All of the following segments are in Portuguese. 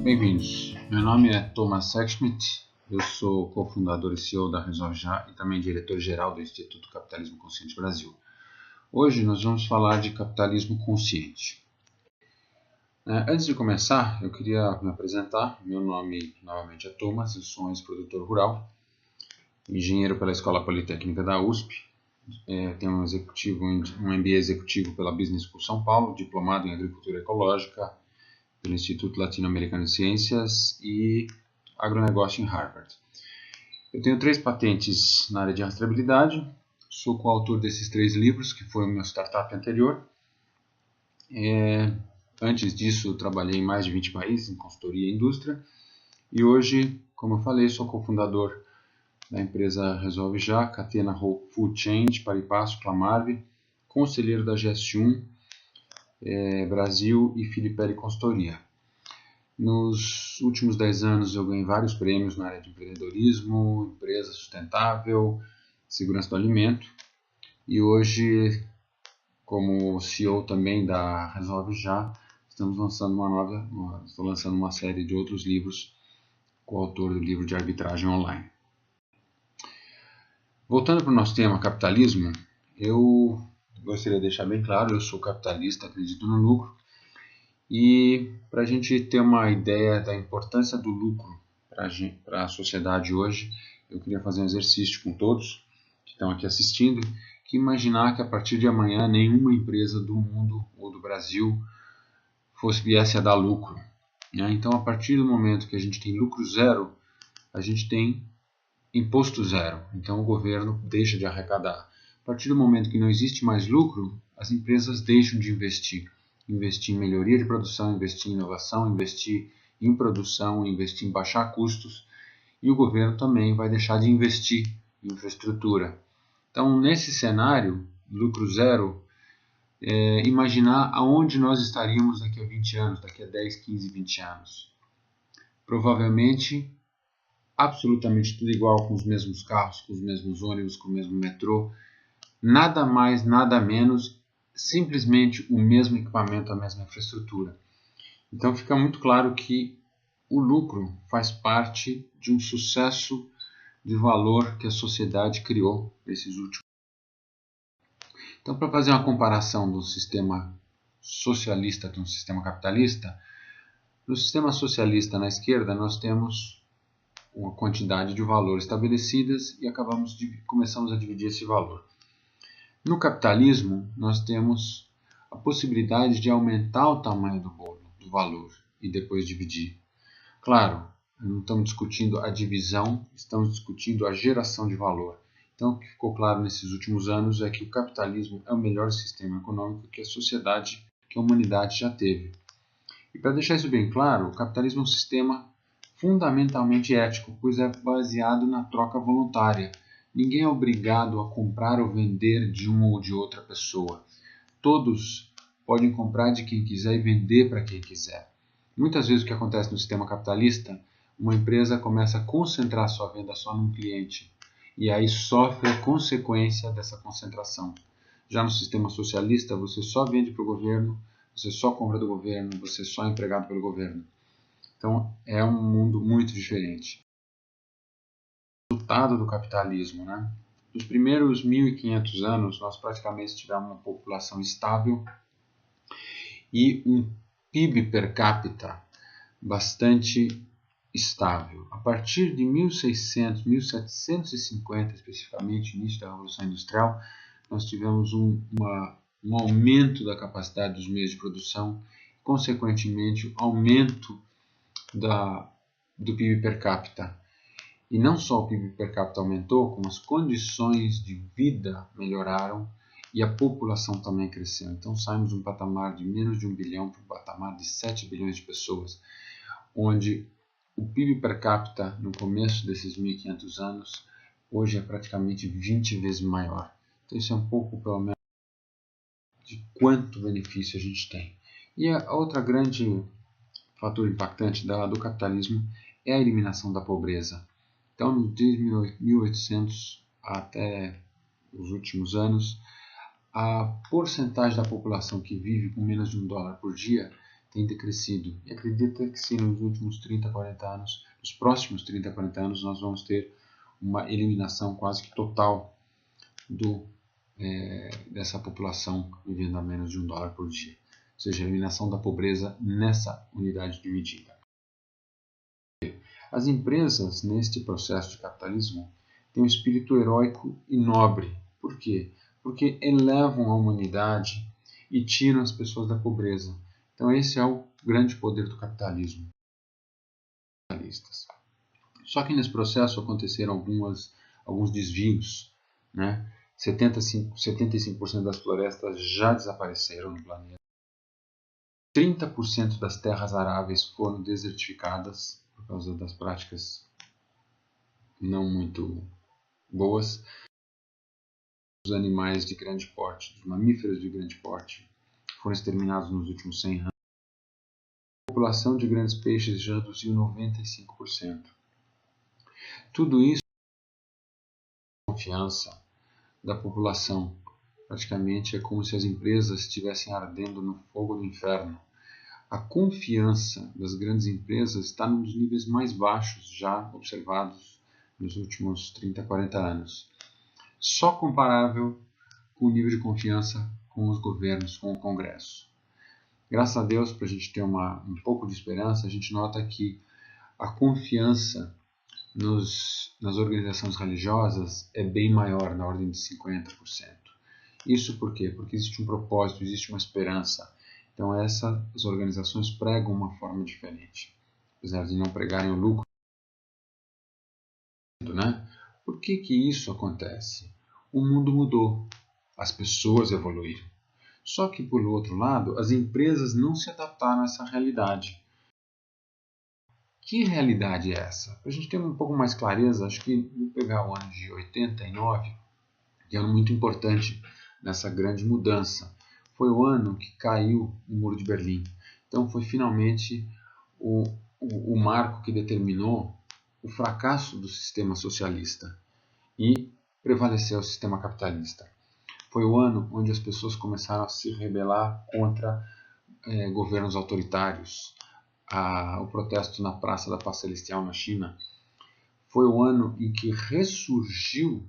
Bem-vindos, meu nome é Thomas Sexschmidt, eu sou cofundador e CEO da Resolve Já e também diretor-geral do Instituto Capitalismo Consciente Brasil. Hoje nós vamos falar de capitalismo consciente. Antes de começar, eu queria me apresentar. Meu nome novamente é Thomas, eu sou um ex-produtor rural, engenheiro pela Escola Politécnica da USP, tenho um MBA executivo pela Business School São Paulo, diplomado em Agricultura Ecológica pelo Instituto Latino-Americano de Ciências e agronegócio em Harvard. Eu tenho 3 patentes na área de rastreabilidade, sou coautor desses 3 livros, que foi o meu startup anterior. Antes disso, eu trabalhei em mais de 20 países, em consultoria e indústria, e hoje, como eu falei, sou cofundador da empresa Resolve Já, Catena Food Chain, Paripasso, Clamarve, conselheiro da GS1, Brasil e Filipelli Consultoria. Nos últimos 10 anos eu ganhei vários prêmios na área de empreendedorismo, empresa sustentável, segurança do alimento, e hoje, como CEO também da Resolve Já, estou lançando uma série de outros livros, coautor do livro de arbitragem online. Voltando para o nosso tema capitalismo, eu gostaria de deixar bem claro, eu sou capitalista, acredito no lucro, e para a gente ter uma ideia da importância do lucro para a sociedade hoje, eu queria fazer um exercício com todos que estão aqui assistindo, que imaginar que a partir de amanhã nenhuma empresa do mundo ou do Brasil viesse a dar lucro. Então, a partir do momento que a gente tem lucro zero, a gente tem imposto zero. Então, o governo deixa de arrecadar. A partir do momento que não existe mais lucro, as empresas deixam de investir. Investir em melhoria de produção, investir em inovação, investir em produção, investir em baixar custos. E o governo também vai deixar de investir em infraestrutura. Então, nesse cenário, lucro zero, imaginar aonde nós estaríamos daqui a 20 anos, daqui a 10, 15, 20 anos. Provavelmente, absolutamente tudo igual, com os mesmos carros, com os mesmos ônibus, com o mesmo metrô. Nada mais, nada menos, simplesmente o mesmo equipamento, a mesma infraestrutura. Então fica muito claro que o lucro faz parte de um sucesso de valor que a sociedade criou nesses últimos. Então, para fazer uma comparação do sistema socialista com o sistema capitalista, no sistema socialista na esquerda nós temos uma quantidade de valor estabelecidas e começamos a dividir esse valor. No capitalismo, nós temos a possibilidade de aumentar o tamanho do bolo, do valor, e depois dividir. Claro, não estamos discutindo a divisão, estamos discutindo a geração de valor. Então, o que ficou claro nesses últimos anos é que o capitalismo é o melhor sistema econômico que a humanidade já teve. E para deixar isso bem claro, o capitalismo é um sistema fundamentalmente ético, pois é baseado na troca voluntária. Ninguém é obrigado a comprar ou vender de uma ou de outra pessoa. Todos podem comprar de quem quiser e vender para quem quiser. Muitas vezes o que acontece no sistema capitalista, uma empresa começa a concentrar sua venda só num cliente e aí sofre a consequência dessa concentração. Já no sistema socialista, você só vende para o governo, você só compra do governo, você só é empregado pelo governo. Então, é um mundo muito diferente. O resultado do capitalismo, Nos primeiros 1.500 anos, nós praticamente tivemos uma população estável e um PIB per capita bastante estável. A partir de 1600, 1750 especificamente, início da Revolução Industrial, nós tivemos um aumento da capacidade dos meios de produção, consequentemente, aumento do PIB per capita. E não só o PIB per capita aumentou, como as condições de vida melhoraram e a população também cresceu. Então saímos de um patamar de menos de 1 bilhão para um patamar de 7 bilhões de pessoas, onde o PIB per capita no começo desses 1.500 anos, hoje é praticamente 20 vezes maior. Então isso é um pouco, pelo menos, de quanto benefício a gente tem. E a outra grande fator impactante do capitalismo é a eliminação da pobreza. Então, desde 1800 até os últimos anos, a porcentagem da população que vive com menos de $1 por dia tem decrescido. E acredita que se nos últimos 30, 40 anos, nos próximos 30, 40 anos, nós vamos ter uma eliminação quase que total dessa população vivendo a menos de $1 por dia. Ou seja, a eliminação da pobreza nessa unidade de medida. As empresas, neste processo de capitalismo, têm um espírito heróico e nobre. Por quê? Porque elevam a humanidade e tiram as pessoas da pobreza. Então esse é o grande poder do capitalismo. Só que nesse processo aconteceram alguns desvios, né? 75% das florestas já desapareceram no planeta. 30% das terras aráveis foram desertificadas por causa das práticas não muito boas. Os animais de grande porte, os mamíferos de grande porte, foram exterminados nos últimos 100 anos. A população de grandes peixes já reduziu 95%. Tudo isso é confiança da população. Praticamente é como se as empresas estivessem ardendo no fogo do inferno. A confiança das grandes empresas está num dos níveis mais baixos já observados nos últimos 30, 40 anos. Só comparável com o nível de confiança com os governos, com o Congresso. Graças a Deus, para a gente ter um pouco de esperança, a gente nota que a confiança nas organizações religiosas é bem maior, na ordem de 50%. Isso por quê? Porque existe um propósito, existe uma esperança. Então essas organizações pregam uma forma diferente, apesar de não pregarem o lucro. Né? Por que isso acontece? O mundo mudou, as pessoas evoluíram. Só que, por outro lado, as empresas não se adaptaram a essa realidade. Que realidade é essa? Para a gente ter um pouco mais clareza, acho que vou pegar o ano de 89, que é um ano muito importante nessa grande mudança. Foi o ano que caiu o Muro de Berlim. Então foi finalmente o marco que determinou o fracasso do sistema socialista e prevaleceu o sistema capitalista. Foi o ano onde as pessoas começaram a se rebelar contra governos autoritários. O protesto na Praça da Paz Celestial na China. Foi o ano em que ressurgiu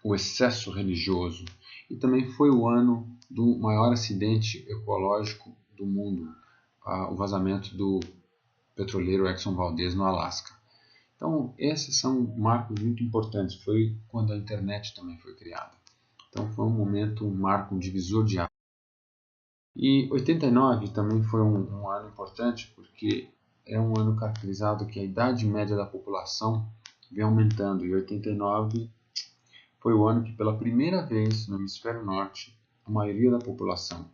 o excesso religioso. E também foi o ano do maior acidente ecológico do mundo, o vazamento do petroleiro Exxon Valdez no Alasca. Então, esses são marcos muito importantes. Foi quando a internet também foi criada. Então, foi um momento, um marco, um divisor de águas. E 89 também foi um ano importante porque é um ano caracterizado que a idade média da população vem aumentando. E 89 foi o ano que, pela primeira vez no hemisfério norte, a maioria da população,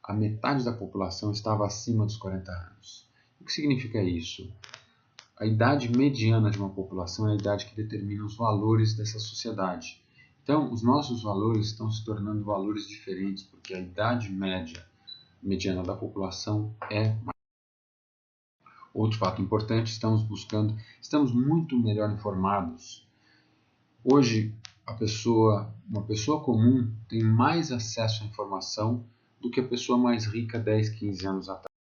a metade da população, estava acima dos 40 anos. O que significa isso? A idade mediana de uma população é a idade que determina os valores dessa sociedade. Então, os nossos valores estão se tornando valores diferentes, porque a idade mediana da população é maior. Outro fato importante, estamos muito melhor informados. Hoje, uma pessoa comum tem mais acesso à informação do que a pessoa mais rica 10, 15 anos atrás.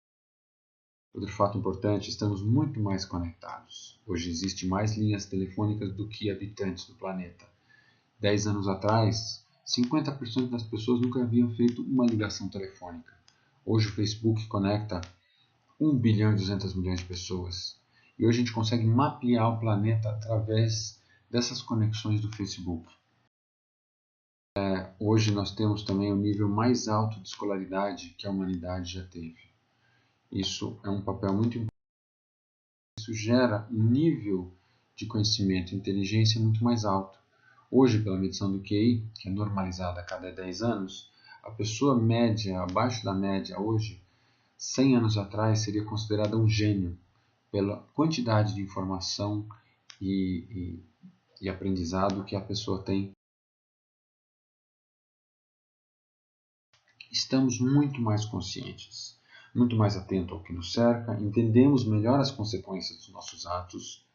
Outro fato importante, estamos muito mais conectados. Hoje existe mais linhas telefônicas do que habitantes do planeta. 10 anos atrás, 50% das pessoas nunca haviam feito uma ligação telefônica. Hoje o Facebook conecta 1 bilhão e 200 milhões de pessoas. E hoje a gente consegue mapear o planeta através dessas conexões do Facebook. Hoje nós temos também o nível mais alto de escolaridade que a humanidade já teve. Isso é um papel muito importante. Isso gera um nível de conhecimento e inteligência muito mais alto. Hoje, pela medição do QI, que é normalizada a cada 10 anos, a pessoa média, abaixo da média hoje, 100 anos atrás, seria considerada um gênio pela quantidade de informação e aprendizado que a pessoa tem. Estamos muito mais conscientes, muito mais atentos ao que nos cerca, entendemos melhor as consequências dos nossos atos,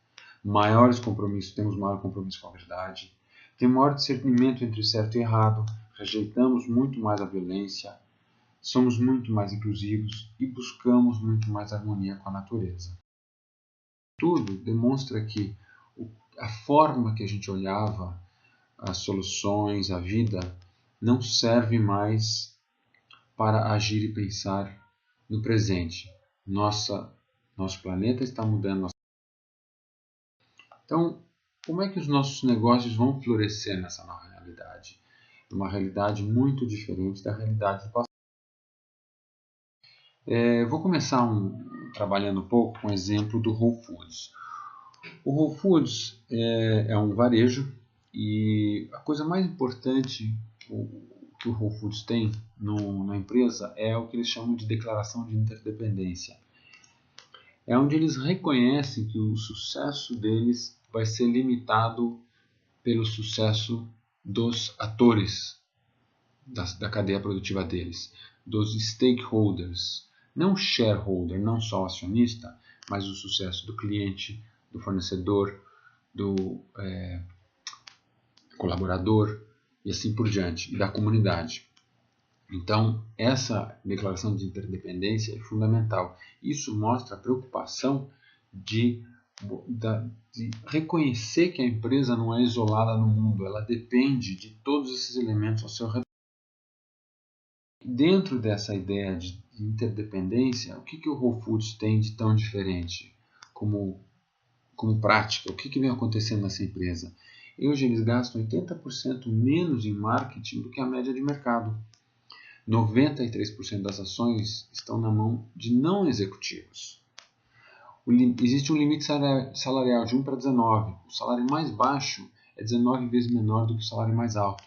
temos maior compromisso com a verdade, tem maior discernimento entre certo e errado, rejeitamos muito mais a violência, somos muito mais inclusivos e buscamos muito mais harmonia com a natureza. Tudo demonstra que a forma que a gente olhava as soluções, a vida, não serve mais para agir e pensar no presente. Nosso planeta está mudando. Então, como é que os nossos negócios vão florescer nessa nova realidade? Uma realidade muito diferente da realidade do passado. Vou começar trabalhando um pouco com o exemplo do Whole Foods. O Whole Foods é um varejo e a coisa mais importante que o Whole Foods tem na empresa é o que eles chamam de declaração de interdependência. É onde eles reconhecem que o sucesso deles vai ser limitado pelo sucesso dos atores da cadeia produtiva deles, dos stakeholders, não shareholder, não só acionista, mas o sucesso do cliente, do fornecedor, do colaborador e assim por diante, e da comunidade. Então, essa declaração de interdependência é fundamental. Isso mostra a preocupação de reconhecer que a empresa não é isolada no mundo, ela depende de todos esses elementos ao seu redor. Dentro dessa ideia de interdependência, o que o Whole Foods tem de tão diferente como prática? O que vem acontecendo nessa empresa? Hoje eles gastam 80% menos em marketing do que a média de mercado. 93% das ações estão na mão de não executivos. Existe um limite salarial de 1 para 19. O salário mais baixo é 19 vezes menor do que o salário mais alto.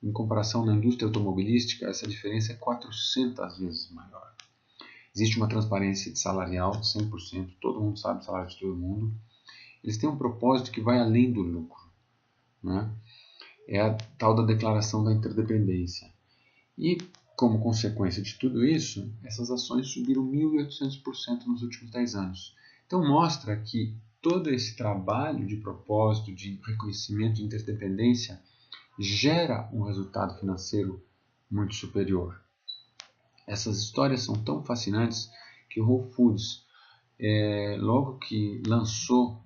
Em comparação na indústria automobilística, essa diferença é 400 vezes maior. Existe uma transparência de salarial, 100%, todo mundo sabe o salário de todo mundo. Eles têm um propósito que vai além do lucro, né? É a tal da declaração da interdependência. E, como consequência de tudo isso, essas ações subiram 1.800% nos últimos 10 anos. Então mostra que todo esse trabalho de propósito, de reconhecimento de interdependência, gera um resultado financeiro muito superior. Essas histórias são tão fascinantes que o Whole Foods, logo que lançou,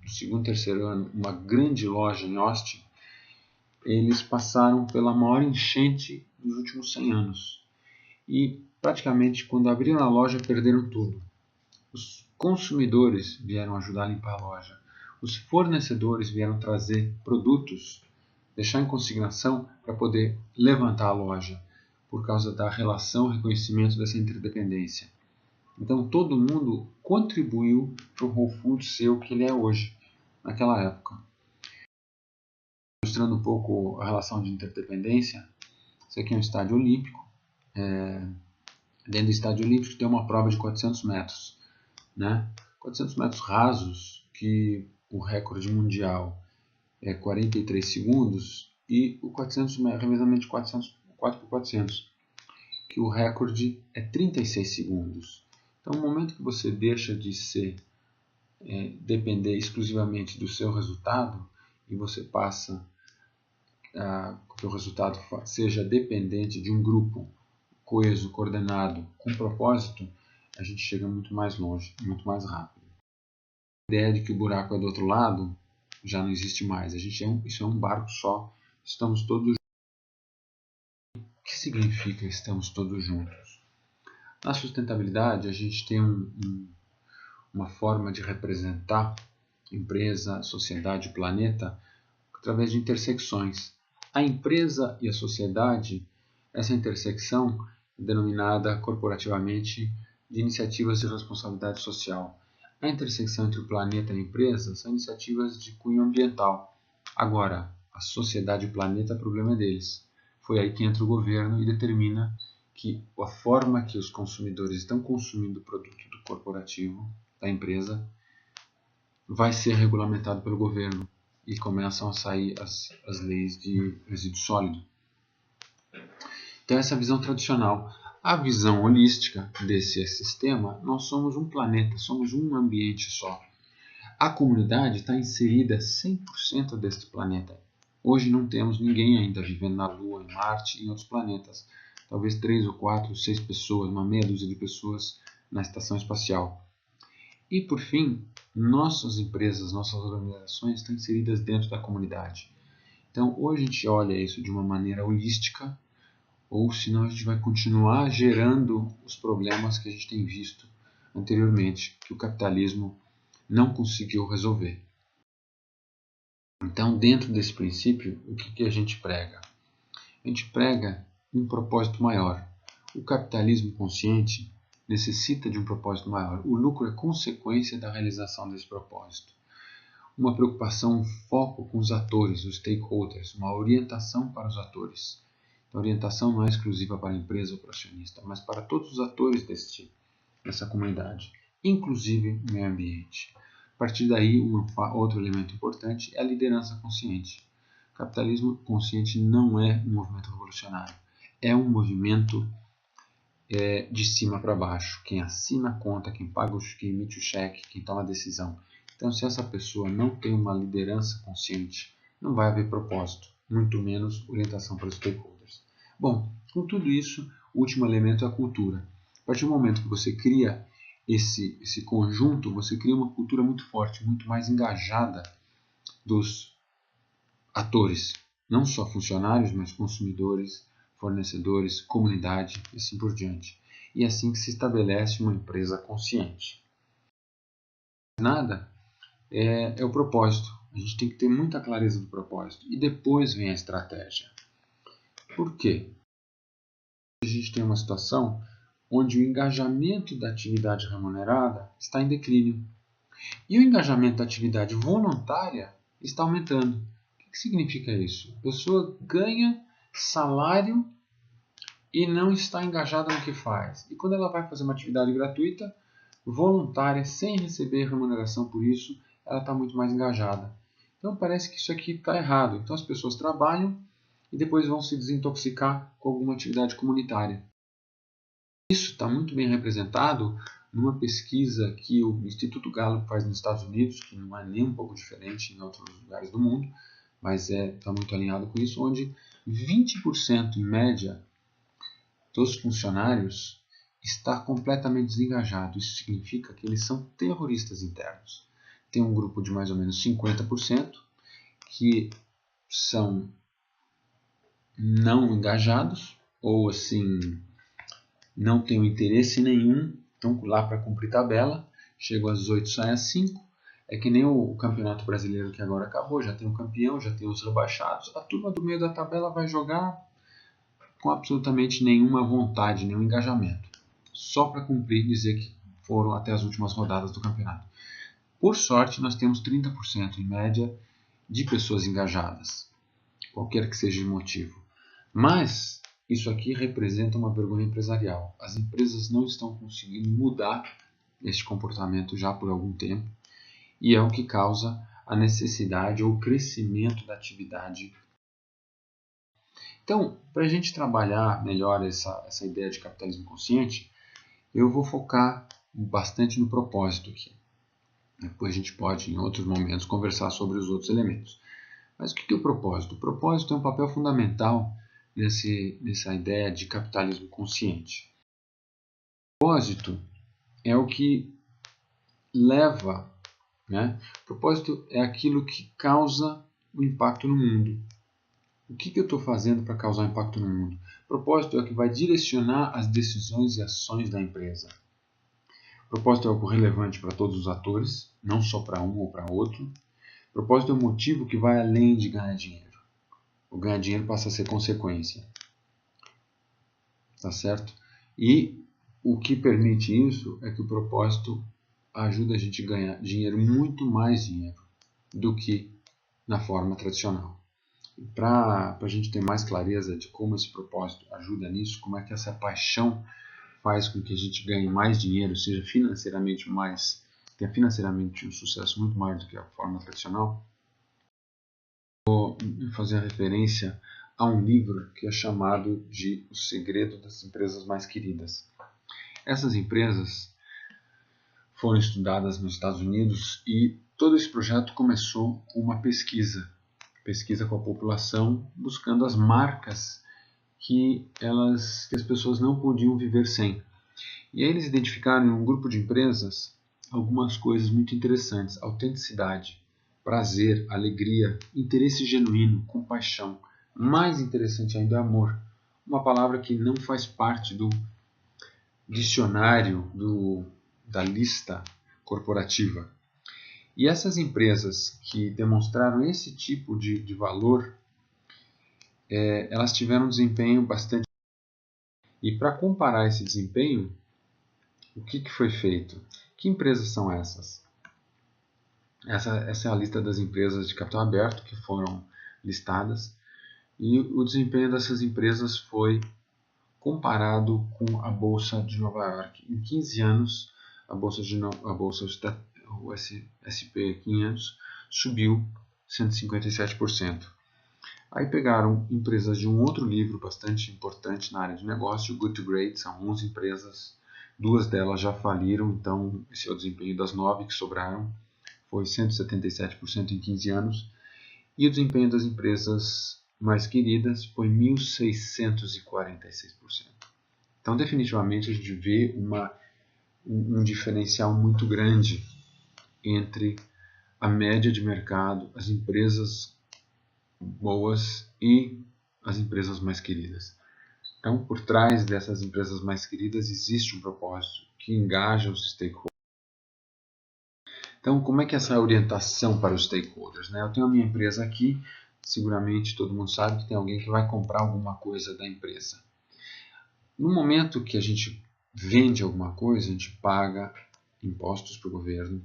no segundo e terceiro ano, uma grande loja em Austin, eles passaram pela maior enchente dos últimos 100 anos. E praticamente quando abriram a loja perderam tudo. Os consumidores vieram ajudar a limpar a loja. Os fornecedores vieram trazer produtos, deixar em consignação para poder levantar a loja, por causa da relação e reconhecimento dessa interdependência. Então todo mundo contribuiu para o Whole Foods ser o que ele é hoje, naquela época. Mostrando um pouco a relação de interdependência, isso aqui é um estádio olímpico. Dentro do estádio olímpico tem uma prova de 400 metros. Né? 400 metros rasos, que o recorde mundial é 43 segundos, e o 400 metros, revezamento de 4x400, que o recorde é 36 segundos. Então, no momento que você deixa de depender exclusivamente do seu resultado, e você passa que o resultado seja dependente de um grupo coeso, coordenado, com propósito, a gente chega muito mais longe, muito mais rápido. A ideia de que o buraco é do outro lado já não existe mais. Isso é um barco só. Estamos todos juntos. O que significa estamos todos juntos? Na sustentabilidade, a gente tem uma forma de representar empresa, sociedade, planeta através de intersecções. A empresa e a sociedade, essa intersecção é denominada corporativamente de iniciativas de responsabilidade social. A intersecção entre o planeta e a empresa são iniciativas de cunho ambiental. Agora, a sociedade e o planeta, o problema é deles. Foi aí que entra o governo e determina que a forma que os consumidores estão consumindo o produto do corporativo, da empresa, vai ser regulamentado pelo governo. E começam a sair as leis de resíduo sólido. Então essa é a visão tradicional. A visão holística desse sistema, nós somos um planeta, somos um ambiente só. A comunidade está inserida 100% deste planeta. Hoje não temos ninguém ainda vivendo na Lua, em Marte e em outros planetas. Talvez 3 ou 4, ou 6 pessoas, uma meia dúzia de pessoas na estação espacial. E por fim, nossas empresas, nossas organizações estão inseridas dentro da comunidade. Então, ou a gente olha isso de uma maneira holística, ou senão a gente vai continuar gerando os problemas que a gente tem visto anteriormente, que o capitalismo não conseguiu resolver. Então, dentro desse princípio, o que a gente prega? A gente prega um propósito maior. O capitalismo consciente necessita de um propósito maior. O lucro é consequência da realização desse propósito. Uma preocupação, um foco com os atores, os stakeholders, uma orientação para os atores. A orientação não é exclusiva para a empresa ou para o acionista, mas para todos os atores dessa comunidade, inclusive o meio ambiente. A partir daí, outro elemento importante é a liderança consciente. O capitalismo consciente não é um movimento revolucionário, é um movimento de cima para baixo. Quem assina a conta, quem paga, quem emite o cheque, quem toma a decisão. Então, se essa pessoa não tem uma liderança consciente, não vai haver propósito, muito menos orientação para os stakeholders. Bom, com tudo isso, o último elemento é a cultura. A partir do momento que você cria esse conjunto, você cria uma cultura muito forte, muito mais engajada dos atores, não só funcionários, mas consumidores, fornecedores, comunidade e assim por diante. E é assim que se estabelece uma empresa consciente. Nada é o propósito. A gente tem que ter muita clareza do propósito. E depois vem a estratégia. Por quê? A gente tem uma situação onde o engajamento da atividade remunerada está em declínio. E o engajamento da atividade voluntária está aumentando. O que significa isso? A pessoa ganha salário e não está engajada no que faz. E quando ela vai fazer uma atividade gratuita, voluntária, sem receber remuneração por isso, ela está muito mais engajada. Então parece que isso aqui está errado. Então as pessoas trabalham e depois vão se desintoxicar com alguma atividade comunitária. Isso está muito bem representado numa pesquisa que o Instituto Gallup faz nos Estados Unidos, que não é nem um pouco diferente em outros lugares do mundo, mas está muito alinhado com isso, onde 20% em média dos funcionários está completamente desengajado. Isso significa que eles são terroristas internos. Tem um grupo de mais ou menos 50% que são não engajados, ou assim, não têm interesse nenhum, estão lá para cumprir tabela, chegam às 8, saem às 5. É que nem o Campeonato Brasileiro que agora acabou, já tem o campeão, já tem os rebaixados, a turma do meio da tabela vai jogar com absolutamente nenhuma vontade, nenhum engajamento, só para cumprir e dizer que foram até as últimas rodadas do campeonato. Por sorte, nós temos 30% em média de pessoas engajadas, qualquer que seja o motivo. Mas isso aqui representa uma vergonha empresarial. As empresas não estão conseguindo mudar este comportamento já por algum tempo e é o que causa a necessidade ou o crescimento da atividade. Então, para a gente trabalhar melhor essa ideia de capitalismo consciente, eu vou focar bastante no propósito aqui. Depois a gente pode, em outros momentos, conversar sobre os outros elementos. Mas o que é o propósito? O propósito tem um papel fundamental nessa ideia de capitalismo consciente. O propósito é o que leva, né? O propósito é aquilo que causa o impacto no mundo. O que eu estou fazendo para causar impacto no mundo? O propósito é o que vai direcionar as decisões e ações da empresa. O propósito é algo relevante para todos os atores, não só para um ou para outro. O propósito é um motivo que vai além de ganhar dinheiro. O ganhar dinheiro passa a ser consequência. Tá certo? E o que permite isso é que o propósito ajuda a gente a ganhar dinheiro, muito mais dinheiro, do que na forma tradicional. Para a gente ter mais clareza de como esse propósito ajuda nisso, como é que essa paixão faz com que a gente ganhe mais dinheiro, seja financeiramente tenha financeiramente um sucesso muito maior do que a forma tradicional, vou fazer a referência a um livro que é chamado de O Segredo das Empresas Mais Queridas. Essas empresas foram estudadas nos Estados Unidos e todo esse projeto começou com uma pesquisa pesquisa com a população, buscando as marcas que as pessoas não podiam viver sem. E aí eles identificaram em um grupo de empresas algumas coisas muito interessantes: autenticidade, prazer, alegria, interesse genuíno, compaixão. Mais interessante ainda é amor, uma palavra que não faz parte do dicionário da lista corporativa. E essas empresas que demonstraram esse tipo de valor, elas tiveram um desempenho bastante. E para comparar esse desempenho, o que foi feito? Que empresas são essas? Essa é a lista das empresas de capital aberto que foram listadas, e o desempenho dessas empresas foi comparado com a Bolsa de Nova York. Em 15 anos, o S&P 500 subiu 157%. Aí pegaram empresas de um outro livro bastante importante na área de negócio, Good to Great, são 11 empresas, 2 delas já faliram, então esse é o desempenho das 9 que sobraram, foi 177% em 15 anos, e o desempenho das empresas mais queridas foi 1.646%. Então, definitivamente, a gente vê um diferencial muito grande entre a média de mercado, as empresas boas e as empresas mais queridas. Então, por trás dessas empresas mais queridas existe um propósito que engaja os stakeholders. Então, como é que é essa orientação para os stakeholders, né? Eu tenho a minha empresa aqui, seguramente todo mundo sabe que tem alguém que vai comprar alguma coisa da empresa. No momento que a gente vende alguma coisa, a gente paga impostos para o governo,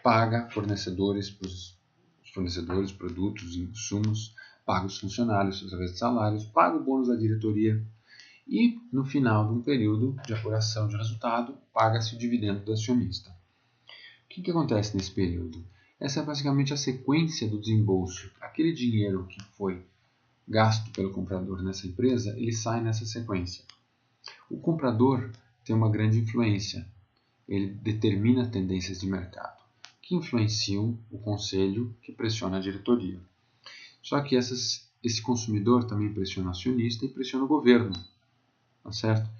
paga fornecedores, produtos, insumos, paga os funcionários através de salários, paga o bônus da diretoria e, no final de um período de apuração de resultado, paga-se o dividendo do acionista. O que acontece nesse período? Essa é basicamente a sequência do desembolso. Aquele dinheiro que foi gasto pelo comprador nessa empresa, ele sai nessa sequência. O comprador tem uma grande influência. Ele determina tendências de mercado, que influenciam o conselho, que pressiona a diretoria. Só que esse consumidor também pressiona o acionista e pressiona o governo. Tá certo?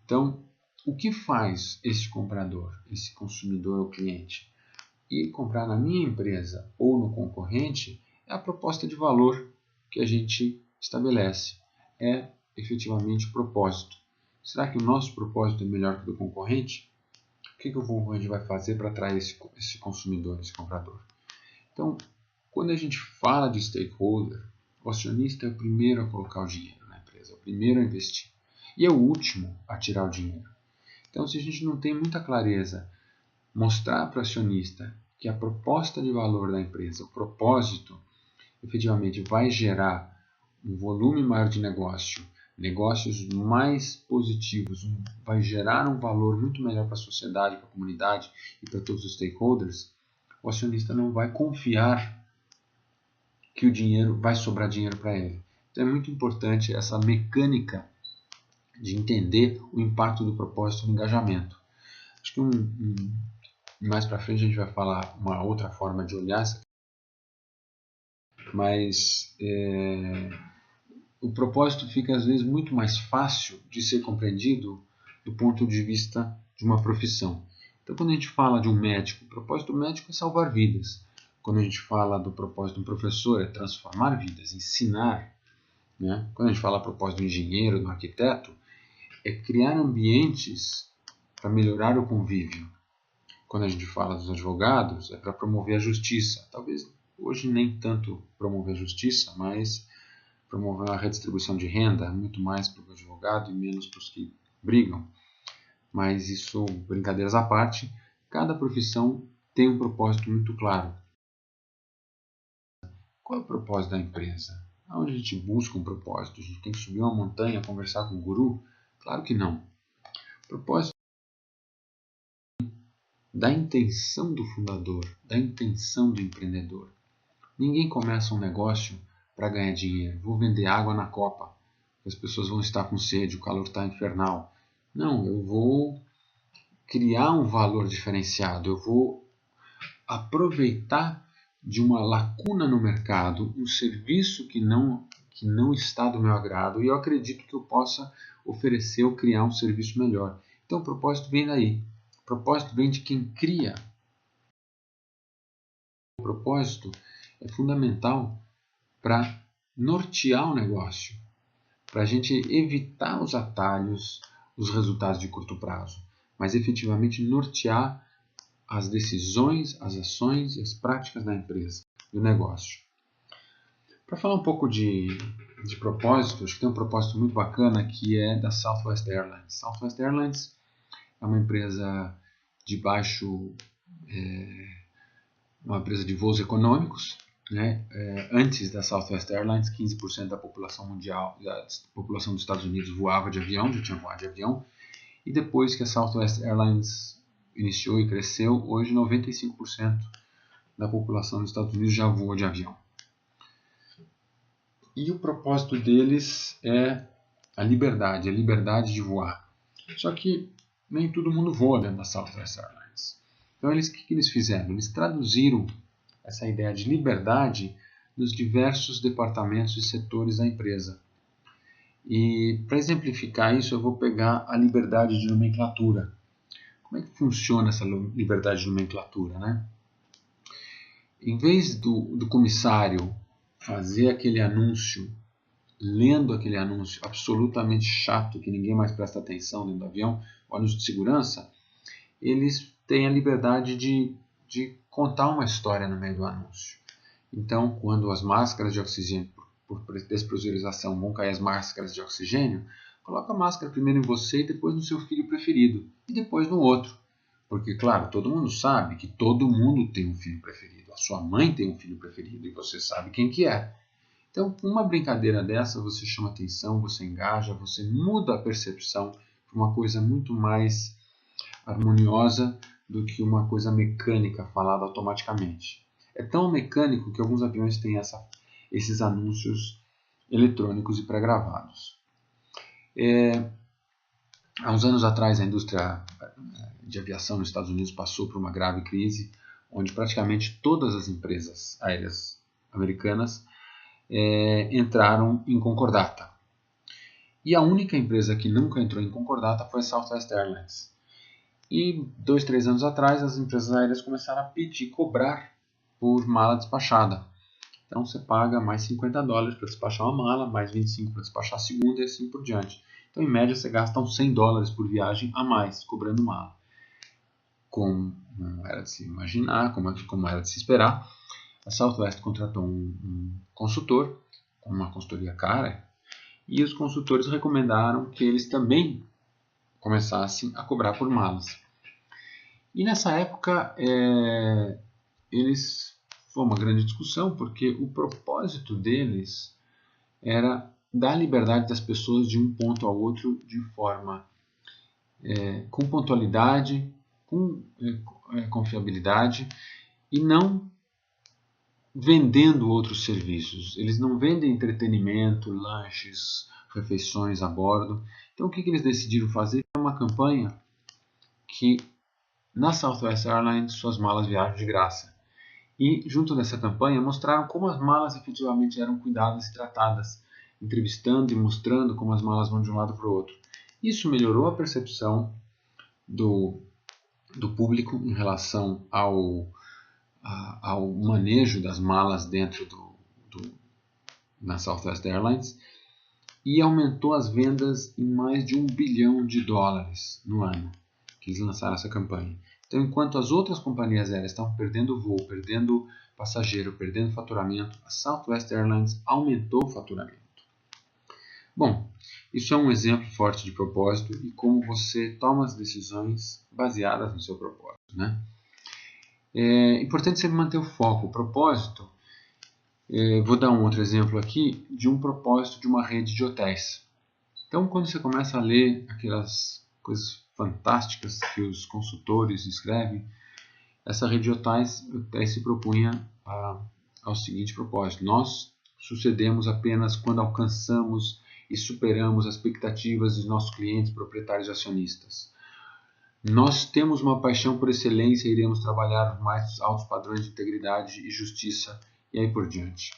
Então, o que faz esse comprador, esse consumidor ou cliente, ir comprar na minha empresa ou no concorrente é a proposta de valor que a gente estabelece. É efetivamente o propósito. Será que o nosso propósito é melhor que o do concorrente? O que o concorrente vai fazer para atrair esse consumidor, esse comprador? Então, quando a gente fala de stakeholder, o acionista é o primeiro a colocar o dinheiro na empresa, é o primeiro a investir e é o último a tirar o dinheiro. Então, se a gente não tem muita clareza, mostrar para o acionista que a proposta de valor da empresa, o propósito, efetivamente vai gerar um volume maior de negócios mais positivos, vai gerar um valor muito melhor para a sociedade, para a comunidade e para todos os stakeholders, o acionista não vai confiar que o dinheiro vai sobrar dinheiro para ele. Então é muito importante essa mecânica de entender o impacto do propósito no engajamento. Acho que mais para frente a gente vai falar uma outra forma de olhar essa, mas o propósito fica às vezes muito mais fácil de ser compreendido do ponto de vista de uma profissão. Então, quando a gente fala de um médico, o propósito do médico é salvar vidas. Quando a gente fala do propósito de um professor, é transformar vidas, ensinar. Né? Quando a gente fala do propósito do engenheiro, do arquiteto, é criar ambientes para melhorar o convívio. Quando a gente fala dos advogados, é para promover a justiça. Talvez hoje nem tanto promover a justiça, mas promover uma redistribuição de renda, muito mais para o advogado e menos para os que brigam. Mas isso, brincadeiras à parte, cada profissão tem um propósito muito claro. Qual é o propósito da empresa? Onde a gente busca um propósito? A gente tem que subir uma montanha, conversar com um guru? Claro que não. O propósito da intenção do fundador, da intenção do empreendedor. Ninguém começa um negócio para ganhar dinheiro. Vou vender água na copa. As pessoas vão estar com sede, o calor está infernal. Não, eu vou criar um valor diferenciado. Eu vou aproveitar de uma lacuna no mercado, um serviço que não está do meu agrado e eu acredito que eu possa oferecer ou criar um serviço melhor. Então o propósito vem daí. O propósito vem de quem cria. O propósito é fundamental para nortear o negócio, para a gente evitar os atalhos, os resultados de curto prazo, mas efetivamente nortear as decisões, as ações e as práticas da empresa, do negócio. Para falar um pouco de propósito, acho que tem um propósito muito bacana que é da Southwest Airlines. Southwest Airlines é uma empresa de uma empresa de voos econômicos, né? Antes da Southwest Airlines, 15% da população mundial, da população dos Estados Unidos voava de avião, já tinha voado de avião, e depois que a Southwest Airlines iniciou e cresceu, hoje 95% da população dos Estados Unidos já voa de avião. E o propósito deles é a liberdade de voar. Só que nem todo mundo voa dentro da Southwest Airlines. Então, o que eles fizeram? Eles traduziram essa ideia de liberdade nos diversos departamentos e setores da empresa. E para exemplificar isso, eu vou pegar a liberdade de nomenclatura. Como é que funciona essa liberdade de nomenclatura, né? Em vez do comissário fazer aquele anúncio, lendo aquele anúncio absolutamente chato, que ninguém mais presta atenção dentro do avião, o anúncio de segurança, eles têm a liberdade de contar uma história no meio do anúncio. Então, quando as máscaras de oxigênio, por despressurização, vão cair as máscaras de oxigênio, coloca a máscara primeiro em você e depois no seu filho preferido, e depois no outro. Porque, claro, todo mundo sabe que todo mundo tem um filho preferido. A sua mãe tem um filho preferido e você sabe quem que é. Então, com uma brincadeira dessa, você chama atenção, você engaja, você muda a percepção para uma coisa muito mais harmoniosa do que uma coisa mecânica falada automaticamente. É tão mecânico que alguns aviões têm esses anúncios eletrônicos e pré-gravados. Há uns anos atrás, a indústria de aviação nos Estados Unidos passou por uma grave crise, onde praticamente todas as empresas aéreas americanas entraram em concordata. E a única empresa que nunca entrou em concordata foi a Southwest Airlines. E 2, 3 anos atrás, as empresas aéreas começaram a cobrar por mala despachada. Então você paga mais $50 para despachar uma mala, mais 25 para despachar a segunda e assim por diante. Então, em média, você gasta uns $100 por viagem a mais cobrando mala. Como era de se imaginar, como era de se esperar, a Southwest contratou um consultor, uma consultoria cara, e os consultores recomendaram que eles também começassem a cobrar por malas. E nessa época, foi uma grande discussão, porque o propósito deles era dar liberdade das pessoas de um ponto ao outro de forma com pontualidade, com confiabilidade e não vendendo outros serviços. Eles não vendem entretenimento, lanches, refeições a bordo. Então o que eles decidiram fazer foi uma campanha que na Southwest Airlines suas malas viajam de graça. E junto dessa campanha mostraram como as malas efetivamente eram cuidadas e tratadas, entrevistando e mostrando como as malas vão de um lado para o outro. Isso melhorou a percepção do público em relação ao manejo das malas dentro na Southwest Airlines e aumentou as vendas em mais de $1 bilhão no ano que eles lançaram essa campanha. Então, enquanto as outras companhias aéreas estavam perdendo voo, perdendo passageiro, perdendo faturamento, a Southwest Airlines aumentou o faturamento. Bom, isso é um exemplo forte de propósito e como você toma as decisões baseadas no seu propósito, né? É importante sempre manter o foco, o propósito. Vou dar um outro exemplo aqui de um propósito de uma rede de hotéis. Então, quando você começa a ler aquelas coisas fantásticas que os consultores escrevem, essa rede de hotéis se propunha ao seguinte propósito: nós sucedemos apenas quando alcançamos e superamos as expectativas dos nossos clientes, proprietários e acionistas. Nós temos uma paixão por excelência e iremos trabalhar mais altos padrões de integridade e justiça e aí por diante.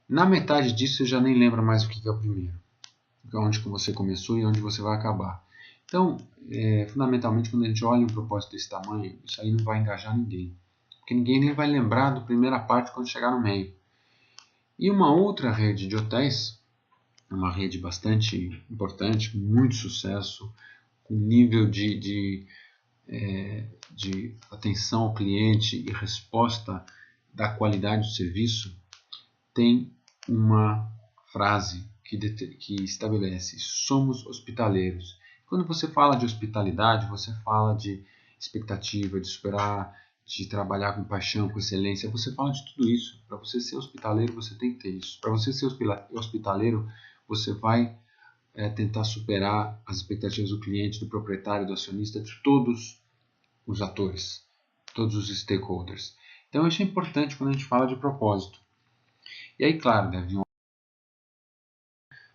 Na metade disso você já nem lembra mais o que é o primeiro, onde que você começou e onde você vai acabar. Então, fundamentalmente, quando a gente olha um propósito desse tamanho, isso aí não vai engajar ninguém, porque ninguém nem vai lembrar da primeira parte quando chegar no meio. E uma outra rede de hotéis, uma rede bastante importante, com muito sucesso, com nível de atenção ao cliente e resposta da qualidade do serviço, tem uma frase que estabelece: somos hospitaleiros. Quando você fala de hospitalidade, você fala de expectativa, de superar, de trabalhar com paixão, com excelência. Você fala de tudo isso. Para você ser hospitaleiro, você tem que ter isso. Para você ser hospitaleiro, você vai tentar superar as expectativas do cliente, do proprietário, do acionista, de todos os atores, todos os stakeholders. Então isso é importante quando a gente fala de propósito. E aí, claro, deve vir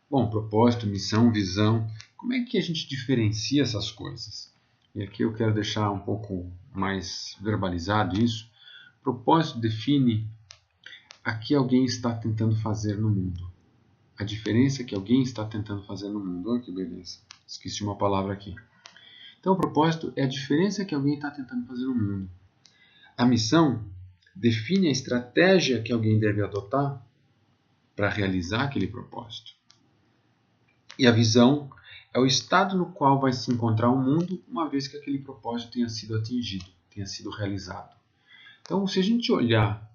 propósito, missão, visão. Como é que a gente diferencia essas coisas? E aqui eu quero deixar um pouco mais verbalizado isso. Propósito define a que alguém está tentando fazer no mundo. A diferença que alguém está tentando fazer no mundo. Olha que beleza. Esqueci uma palavra aqui. Então, o propósito é a diferença que alguém está tentando fazer no mundo. A missão define a estratégia que alguém deve adotar para realizar aquele propósito. E a visão é o estado no qual vai se encontrar o mundo uma vez que aquele propósito tenha sido atingido, tenha sido realizado. Então, se a gente olhar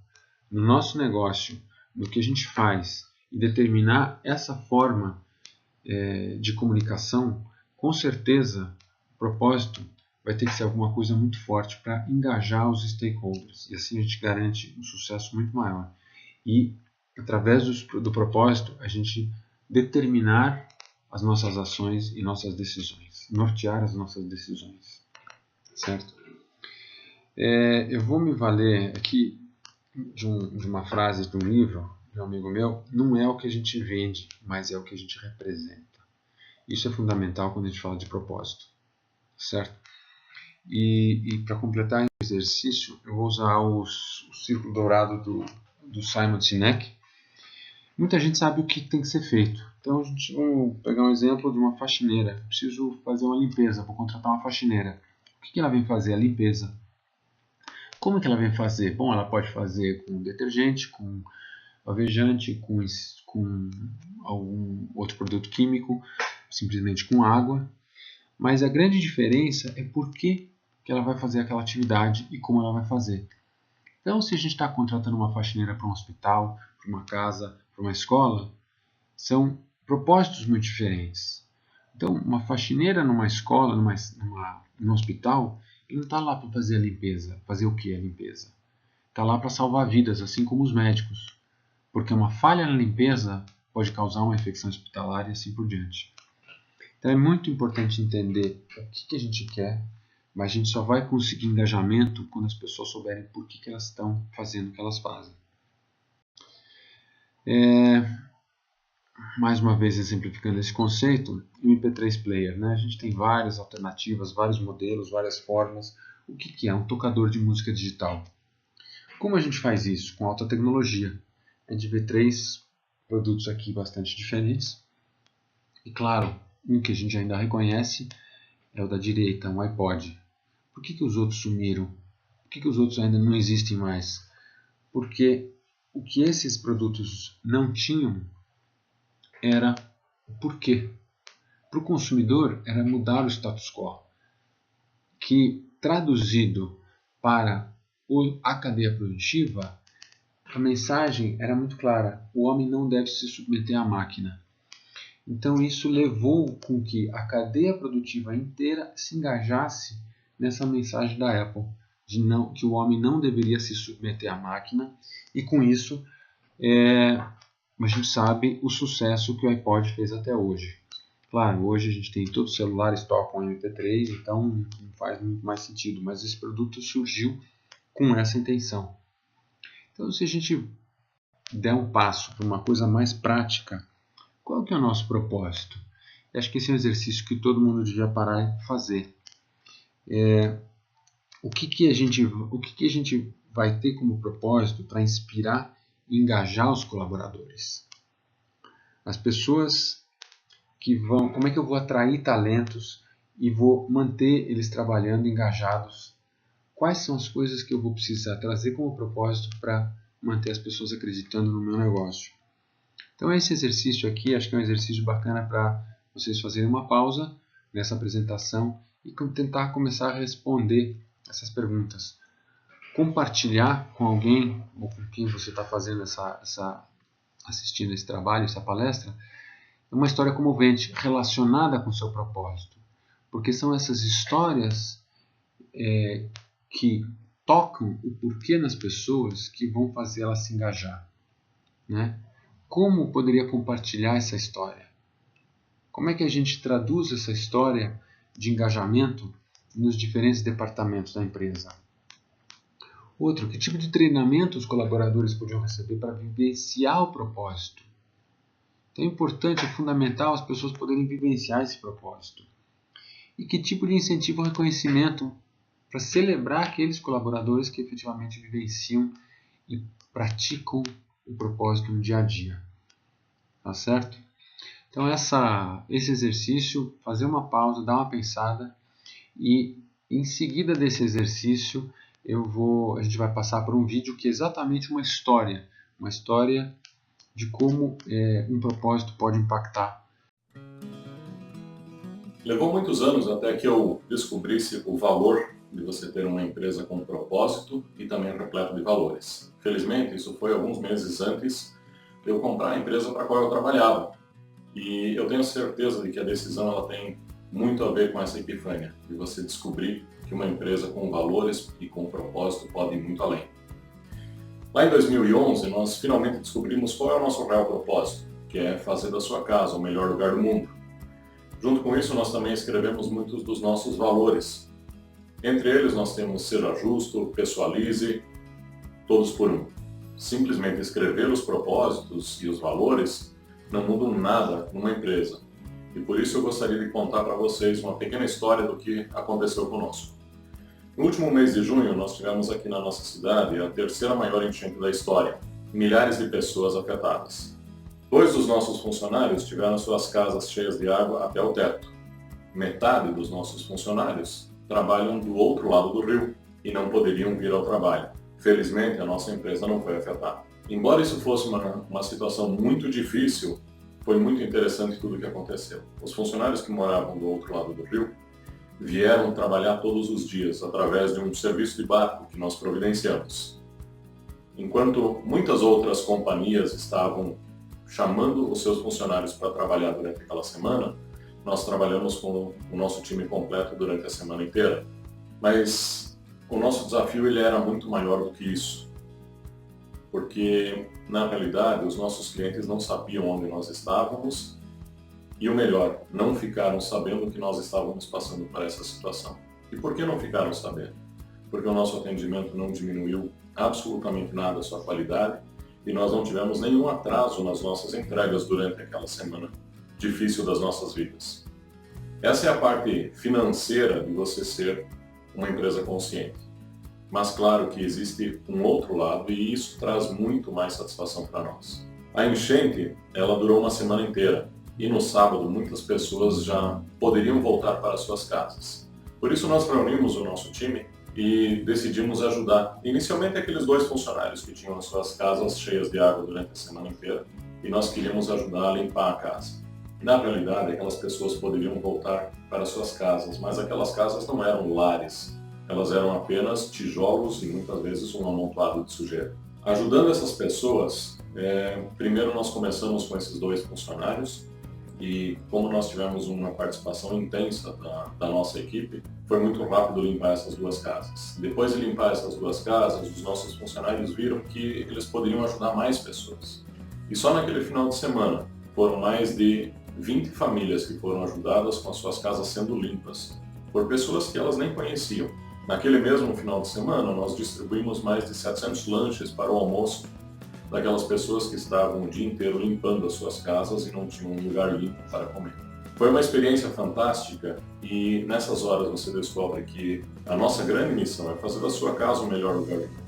no nosso negócio, no que a gente faz e determinar essa forma de comunicação, com certeza o propósito vai ter que ser alguma coisa muito forte para engajar os stakeholders. E assim a gente garante um sucesso muito maior. E através do propósito, a gente determinar as nossas ações e nossas decisões, nortear as nossas decisões, certo? Eu vou me valer aqui de uma frase de um livro de um amigo meu: não é o que a gente vende, mas é o que a gente representa. Isso é fundamental quando a gente fala de propósito, certo? E para completar o exercício, eu vou usar o círculo dourado do Simon Sinek. Muita gente sabe o que tem que ser feito. Então, vamos pegar um exemplo de uma faxineira. Preciso fazer uma limpeza, vou contratar uma faxineira. O que ela vem fazer? A limpeza. Como que ela vem fazer? Bom, ela pode fazer com detergente, com alvejante, com algum outro produto químico, simplesmente com água. Mas a grande diferença é por que ela vai fazer aquela atividade e como ela vai fazer. Então, se a gente está contratando uma faxineira para um hospital, para uma casa, para uma escola, são propósitos muito diferentes. Então, uma faxineira numa escola, num hospital, ele não está lá para fazer a limpeza. Fazer o que é a limpeza? Está lá para salvar vidas, assim como os médicos. Porque uma falha na limpeza pode causar uma infecção hospitalar e assim por diante. Então é muito importante entender o que a gente quer, mas a gente só vai conseguir engajamento quando as pessoas souberem por que elas estão fazendo o que elas fazem. Mais uma vez exemplificando esse conceito, MP3 player, né? A gente tem várias alternativas, vários modelos, várias formas. O que é um tocador de música digital? Como a gente faz isso? Com alta tecnologia. A gente vê 3 produtos aqui bastante diferentes. E claro, um que a gente ainda reconhece é o da direita, um iPod. Por que os outros sumiram? Por que os outros ainda não existem mais? Porque o que esses produtos não tinham era o porquê. Para o consumidor era mudar o status quo, que traduzido para a cadeia produtiva, a mensagem era muito clara: o homem não deve se submeter à máquina. Então isso levou com que a cadeia produtiva inteira se engajasse nessa mensagem da Apple, que o homem não deveria se submeter à máquina, e com isso a gente sabe o sucesso que o iPod fez até hoje. Claro, hoje a gente tem todos os celulares tocam MP3, então não faz muito mais sentido, mas esse produto surgiu com essa intenção. Então, se a gente der um passo para uma coisa mais prática, qual que é o nosso propósito? Eu acho que esse é um exercício que todo mundo devia parar e fazer. O que a gente vai ter como propósito para inspirar e engajar os colaboradores? As pessoas como é que eu vou atrair talentos e vou manter eles trabalhando engajados? Quais são as coisas que eu vou precisar trazer como propósito para manter as pessoas acreditando no meu negócio? Então esse exercício aqui, acho que é um exercício bacana para vocês fazerem uma pausa nessa apresentação e tentar começar a responder essas perguntas. Compartilhar com alguém ou com quem você está fazendo assistindo esse trabalho, essa palestra, é uma história comovente, relacionada com o seu propósito. Porque são essas histórias que tocam o porquê nas pessoas que vão fazer elas se engajar. Né? Como poderia compartilhar essa história? Como é que a gente traduz essa história de engajamento nos diferentes departamentos da empresa? Outro, que tipo de treinamento os colaboradores podiam receber para vivenciar o propósito? Então é importante, é fundamental as pessoas poderem vivenciar esse propósito. E que tipo de incentivo ou reconhecimento para celebrar aqueles colaboradores que efetivamente vivenciam e praticam o propósito no dia a dia. Tá certo? Então esse exercício, fazer uma pausa, dar uma pensada e em seguida desse exercício a gente vai passar por um vídeo que é exatamente uma história de como um propósito pode impactar. Levou muitos anos até que eu descobrisse o valor de você ter uma empresa com propósito e também repleta de valores. Felizmente, isso foi alguns meses antes de eu comprar a empresa para a qual eu trabalhava. E eu tenho certeza de que a decisão ela tem muito a ver com essa epifânia, de você descobrir que uma empresa com valores e com propósito pode ir muito além. Lá em 2011, nós finalmente descobrimos qual é o nosso real propósito, que é fazer da sua casa o melhor lugar do mundo. Junto com isso, nós também escrevemos muitos dos nossos valores. Entre eles, nós temos seja justo, pessoalize, todos por um. Simplesmente escrever os propósitos e os valores não mudam nada numa empresa. E por isso eu gostaria de contar para vocês uma pequena história do que aconteceu conosco. No último mês de junho, nós tivemos aqui na nossa cidade a terceira maior enchente da história. Milhares de pessoas afetadas. 2 dos nossos funcionários tiveram suas casas cheias de água até o teto. Metade dos nossos funcionários trabalham do outro lado do rio e não poderiam vir ao trabalho. Felizmente, a nossa empresa não foi afetada. Embora isso fosse uma situação muito difícil, foi muito interessante tudo o que aconteceu. Os funcionários que moravam do outro lado do rio vieram trabalhar todos os dias através de um serviço de barco que nós providenciamos. Enquanto muitas outras companhias estavam chamando os seus funcionários para trabalhar durante aquela semana, nós trabalhamos com o nosso time completo durante a semana inteira. Mas o nosso desafio ele era muito maior do que isso, porque na realidade os nossos clientes não sabiam onde nós estávamos e o melhor, não ficaram sabendo que nós estávamos passando por essa situação. E por que não ficaram sabendo? Porque o nosso atendimento não diminuiu absolutamente nada a sua qualidade e nós não tivemos nenhum atraso nas nossas entregas durante aquela semana difícil das nossas vidas. Essa é a parte financeira de você ser uma empresa consciente. Mas claro que existe um outro lado e isso traz muito mais satisfação para nós. A enchente, ela durou uma semana inteira e no sábado muitas pessoas já poderiam voltar para suas casas. Por isso nós reunimos o nosso time e decidimos ajudar inicialmente aqueles 2 funcionários que tinham as suas casas cheias de água durante a semana inteira e nós queríamos ajudar a limpar a casa. Na realidade, aquelas pessoas poderiam voltar para suas casas, mas aquelas casas não eram lares, elas eram apenas tijolos e muitas vezes um amontoado de sujeira. Ajudando essas pessoas, primeiro nós começamos com esses 2 funcionários e como nós tivemos uma participação intensa da nossa equipe, foi muito rápido limpar essas 2 casas. Depois de limpar essas 2 casas, os nossos funcionários viram que eles poderiam ajudar mais pessoas. E só naquele final de semana foram mais de 20 famílias que foram ajudadas com as suas casas sendo limpas, por pessoas que elas nem conheciam. Naquele mesmo final de semana, nós distribuímos mais de 700 lanches para o almoço daquelas pessoas que estavam o dia inteiro limpando as suas casas e não tinham um lugar limpo para comer. Foi uma experiência fantástica e nessas horas você descobre que a nossa grande missão é fazer da sua casa o melhor lugar do mundo.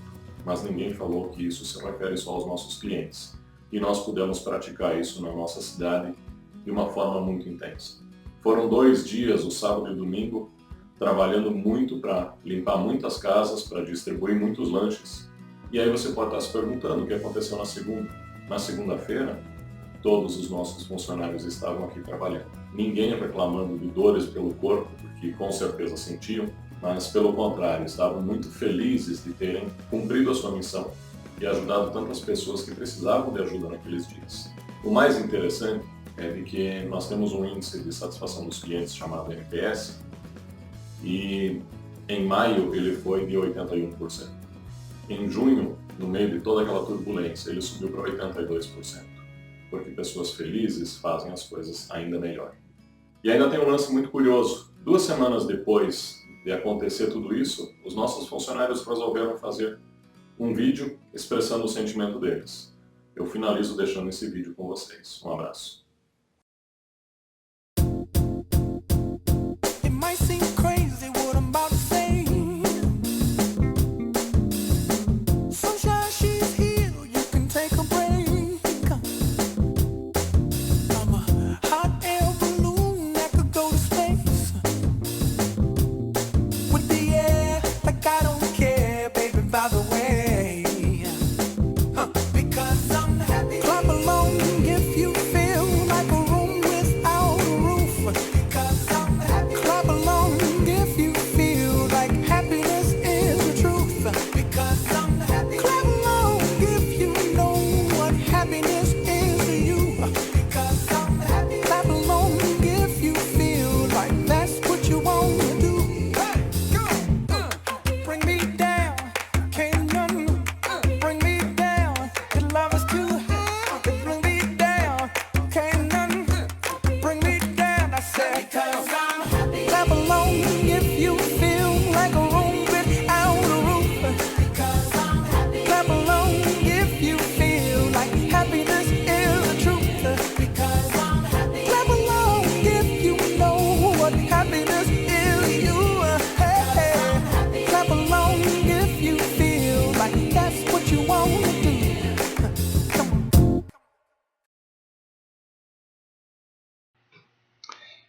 Mas ninguém falou que isso se refere só aos nossos clientes. E nós pudemos praticar isso na nossa cidade de uma forma muito intensa. Foram 2 dias, o sábado e o domingo, trabalhando muito para limpar muitas casas, para distribuir muitos lanches. E aí você pode estar se perguntando o que aconteceu na segunda. Na segunda-feira, todos os nossos funcionários estavam aqui trabalhando. Ninguém reclamando de dores pelo corpo, porque com certeza sentiam, mas pelo contrário, estavam muito felizes de terem cumprido a sua missão e ajudado tantas pessoas que precisavam de ajuda naqueles dias. O mais interessante é de que nós temos um índice de satisfação dos clientes chamado NPS e em maio ele foi de 81%. Em junho, no meio de toda aquela turbulência, ele subiu para 82%, porque pessoas felizes fazem as coisas ainda melhor. E ainda tem um lance muito curioso. 2 semanas depois de acontecer tudo isso, os nossos funcionários resolveram fazer um vídeo expressando o sentimento deles. Eu finalizo deixando esse vídeo com vocês. Um abraço.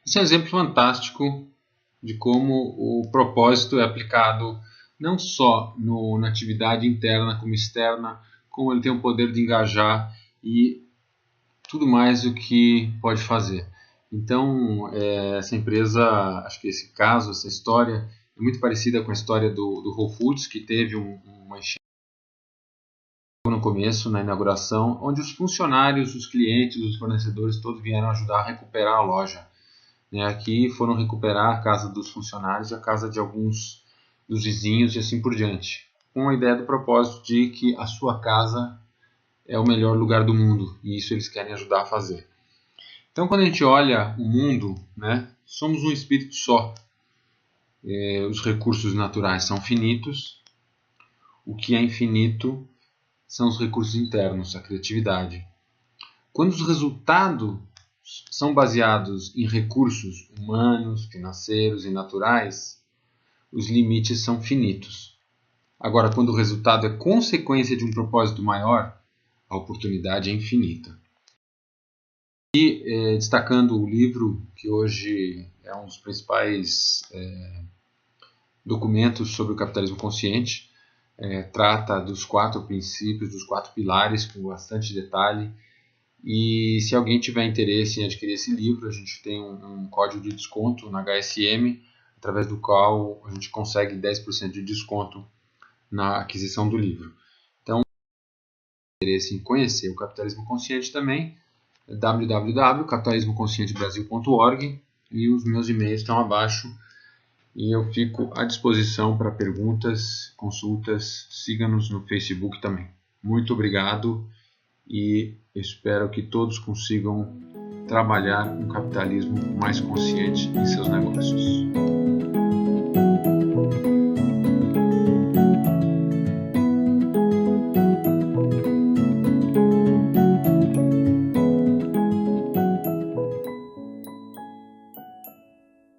Esse é um exemplo fantástico de como o propósito é aplicado não só na atividade interna como externa, como ele tem o poder de engajar e tudo mais o que pode fazer. Então, essa empresa, acho que esse caso, essa história, é muito parecida com a história do Whole Foods, que teve uma enchente no começo, na inauguração, onde os funcionários, os clientes, os fornecedores, todos vieram ajudar a recuperar a loja. Aqui foram recuperar a casa dos funcionários e a casa de alguns dos vizinhos e assim por diante, com a ideia do propósito de que a sua casa é o melhor lugar do mundo, e isso eles querem ajudar a fazer. Então, quando a gente olha o mundo, somos um espírito só. Os recursos naturais são finitos, o que é infinito são os recursos internos, a criatividade. Quando os resultados são baseados em recursos humanos, financeiros e naturais, os limites são finitos. Agora, quando o resultado é consequência de um propósito maior, a oportunidade é infinita. E destacando o livro, que hoje é um dos principais documentos sobre o capitalismo consciente, trata dos 4 princípios, dos 4 pilares, com bastante detalhe. E se alguém tiver interesse em adquirir esse livro, a gente tem um código de desconto na HSM, através do qual a gente consegue 10% de desconto na aquisição do livro. Então, se interesse em conhecer o capitalismo consciente também, é www.capitalismoconscientebrasil.org, e os meus e-mails estão abaixo e eu fico à disposição para perguntas, consultas. Siga-nos no Facebook também. Muito obrigado e espero que todos consigam trabalhar um capitalismo mais consciente em seus negócios.